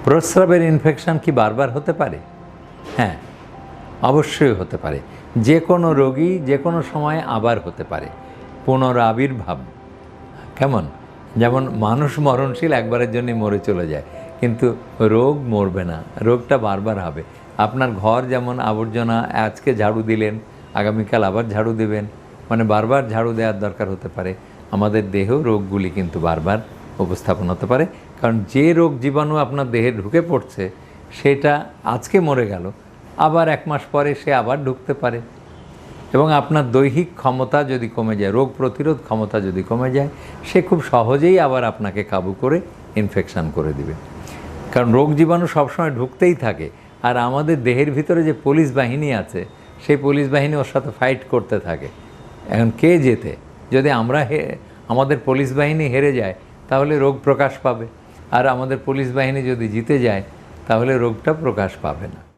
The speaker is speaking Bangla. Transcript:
প্রস্রাবের ইনফেকশন কি বারবার হতে পারে? হ্যাঁ, অবশ্যই হতে পারে। যে কোনো রোগী যে কোনো সময় আবার হতে পারে। পুনরাবির্ভাব। কেমন? যেমন মানুষ মরণশীল, একবারের জন্যই মরে চলে যায়, কিন্তু রোগ মরবে না, রোগটা বারবার হবে। আপনার ঘর যেমন আবর্জনা আজকে ঝাড়ু দিলেন, আগামীকাল আবার ঝাড়ু দেবেন, মানে বারবার ঝাড়ু দেওয়ার দরকার হতে পারে। আমাদের দেহেও রোগগুলি কিন্তু বারবার উপস্থাপন হতে পারে, কারণ যে রোগ জীবাণু আপনার দেহে ঢুকে পড়ছে সেটা আজকে মরে গেল, আবার 1 মাস পরে সে আবার ঢুকতে পারে। এবং আপনার দৈহিক ক্ষমতা যদি কমে যায়, রোগ প্রতিরোধ ক্ষমতা যদি কমে যায়, সে খুব সহজেই আবার আপনাকে কাবু করে ইনফেকশান করে দিবে। কারণ রোগ জীবাণু সবসময় ঢুকতেই থাকে, আর আমাদের দেহের ভিতরে যে পুলিশ বাহিনী আছে, সেই পুলিশ বাহিনী ওর সাথে ফাইট করতে থাকে। এখন কে জেতে? যদি আমাদের পুলিশ বাহিনী হেরে যায় তাহলে রোগ প্রকাশ পাবে, আর আমাদের পুলিশ বাহিনী যদি জিতে যায় তাহলে রোগটা প্রকাশ পাবে না।